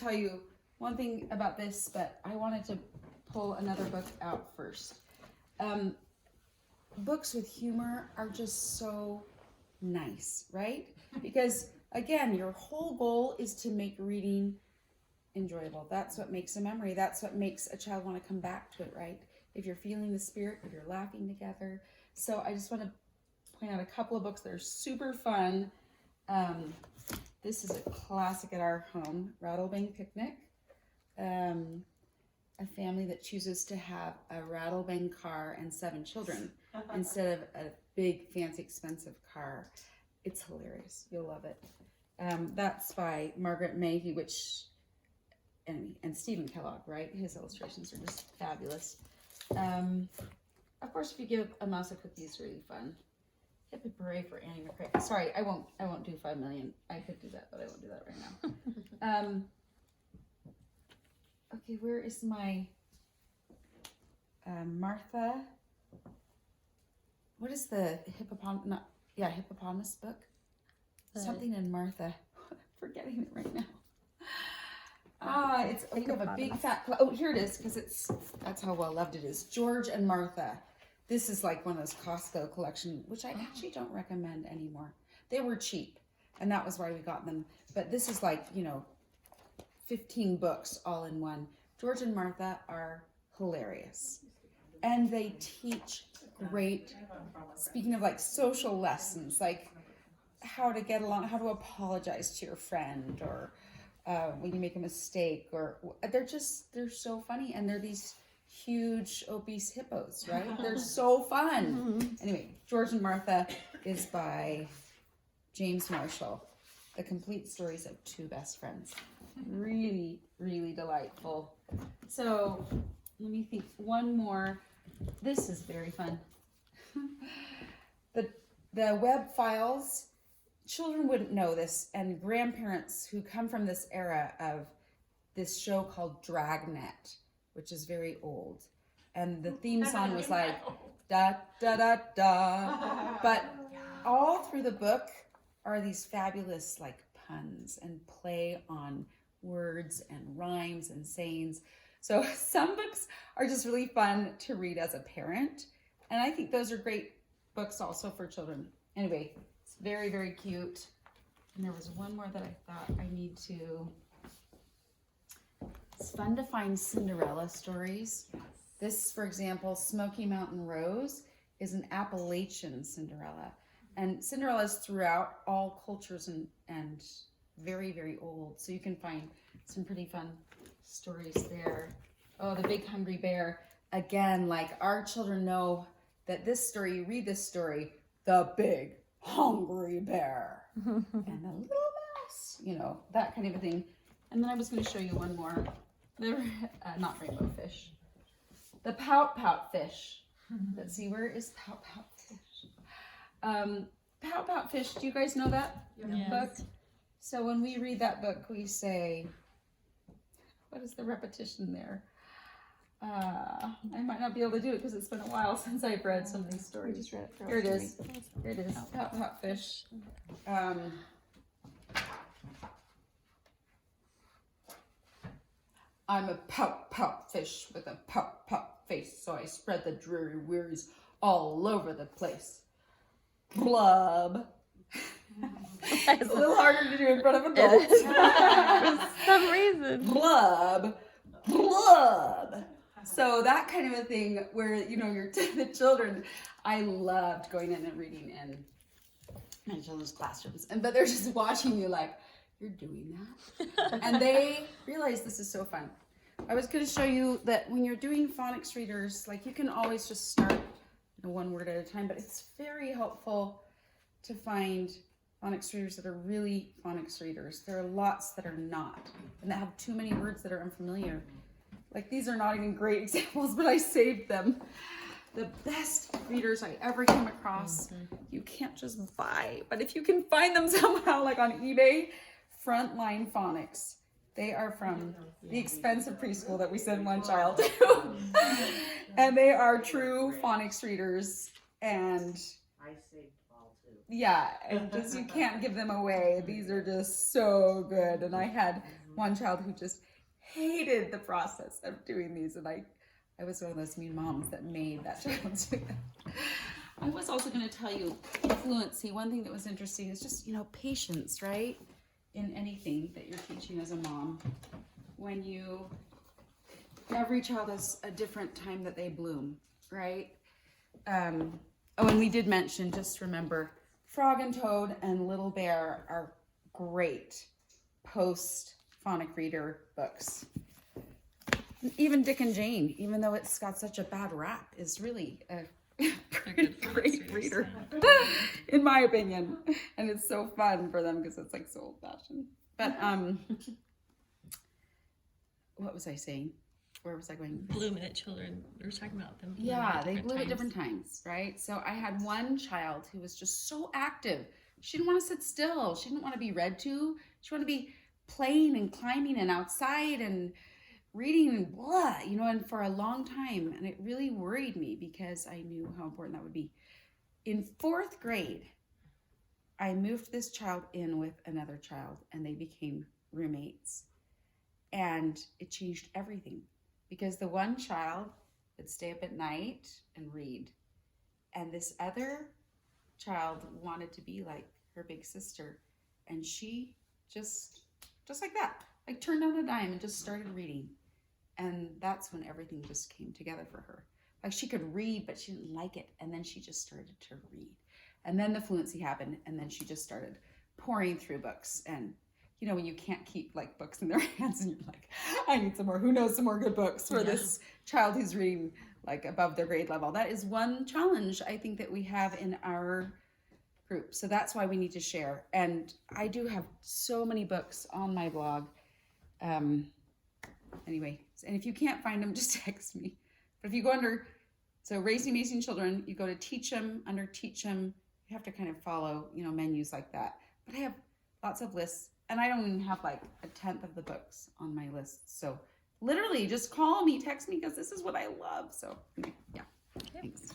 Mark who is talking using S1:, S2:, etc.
S1: tell you one thing about this, but I wanted to pull another book out first. Books with humor are just so nice, right? Because again, your whole goal is to make reading enjoyable. That's what makes a memory. That's what makes a child want to come back to it, right? If you're feeling the spirit, if you're laughing together. So I just want to point out a couple of books that are super fun. This is a classic at our home, Rattlebang Picnic. A family that chooses to have a Rattlebang car and 7 children instead of a big, fancy, expensive car. It's hilarious. You'll love it. That's by Margaret Mayhew, and Stephen Kellogg, right? His illustrations are just fabulous. Of course, if you give a mouse a cookie, it's really fun. Hip hip hooray for Annie McRae. Sorry, I won't do 5 million. I could do that, but I won't do that right now. Okay, where is my Martha? What is the hippopotamus book? Something in Martha. I'm forgetting it right now. It's think of a big fat. Oh, here it is, because that's how well loved it is. George and Martha. This is like one of those Costco collection, which I actually don't recommend anymore. They were cheap, and that was why we got them. But this is like, 15 books all in one. George and Martha are hilarious. And they teach great, speaking of like social lessons, like how to get along, how to apologize to your friend, or when you make a mistake, or they're so funny. And they're these huge obese hippos, right? They're so fun. Anyway, George and Martha is by James Marshall. The Complete Stories of Two Best Friends. Really, really delightful. So let me think. One more. This is very fun. The web files. Children wouldn't know this, and grandparents who come from this era of this show called Dragnet, which is very old, and the theme song was like da da da da. But all through the book are these fabulous like puns and play on words and rhymes and sayings. So some books are just really fun to read as a parent, and I think those are great books also for children. Anyway, it's very, very cute. And there was one more that I thought I need to. It's fun to find Cinderella stories. This, for example, Smoky Mountain Rose is an Appalachian Cinderella. And Cinderella is throughout all cultures and very, very old. So you can find some pretty fun stories there. Oh, the Big Hungry Bear. Again, like our children know that this story, you read this story, the Big Hungry Bear and the Little Mouse, that kind of a thing. And then I was going to show you one more. Not rainbow fish. The Pout Pout Fish. Let's see, where is Pout Pout Fish? Pout Pout Fish, do you guys know that book? So when we read that book, we say, what is the repetition there? I might not be able to do it because it's been a while since I've read some of these stories. Here it is. Here it is. Pout Pout Fish. I'm a pout pout fish with a pout pout face, so I spread the dreary wearies all over the place. Blub. It's a little harder to do in front of adults.
S2: For some reason.
S1: Blub. Blub. So that kind of a thing where, you're the children. I loved going in and reading in my children's classrooms. But they're just watching you like, you're doing that? And they realize this is so fun. I was going to show you that when you're doing phonics readers, like you can always just start one word at a time, but it's very helpful to find phonics readers that are really phonics readers. There are lots that are not, and that have too many words that are unfamiliar. Like these are not even great examples, but I saved them. The best readers I ever came across, you can't just buy, but if you can find them somehow, like on eBay, Frontline Phonics. They are from the expensive preschool that we send one child to. And they are true phonics readers. And
S3: I saved all too.
S1: yeah, and just you can't give them away. These are just so good. And I had one child who just hated the process of doing these, and I was one of those mean moms that made that child do that. I was also going to tell you fluency. One thing that was interesting is just, patience, right? In anything that you're teaching as a mom. Every child has a different time that they bloom, right? And we did mention, just remember, Frog and Toad and Little Bear are great post-phonic reader books. Even Dick and Jane, even though it's got such a bad rap, is really a great reader, in my opinion. And it's so fun for them because it's like so old-fashioned. But what was I saying? Where was I going?
S2: Blooming children. We were talking about them.
S1: Yeah, they bloom at different times, right? So I had one child who was just so active. She didn't want to sit still. She didn't want to be read to. She wanted to be playing and climbing and outside and reading and blah, and for a long time. And it really worried me because I knew how important that would be. In 4th grade, I moved this child in with another child and they became roommates. And it changed everything because the one child would stay up at night and read. And this other child wanted to be like her big sister. And she just like that, like turned on a dime and just started reading. And that's when everything just came together for her. Like she could read, but she didn't like it. And then she just started to read. And then the fluency happened. And then she just started pouring through books. And when you can't keep like books in their hands and you're like, I need some more, who knows, some more good books for this child who's reading like above their grade level. That is one challenge I think that we have in our group. So that's why we need to share. And I do have so many books on my blog. Anyway, and if you can't find them, just text me. But if you go under, so Raising Amazing Children, you go to Teach Them, under Teach Them, you have to kind of follow, menus like that. But I have lots of lists. And I don't even have like 1/10 of the books on my list. So literally just call me, text me, because this is what I love. So anyway, yeah. Thanks.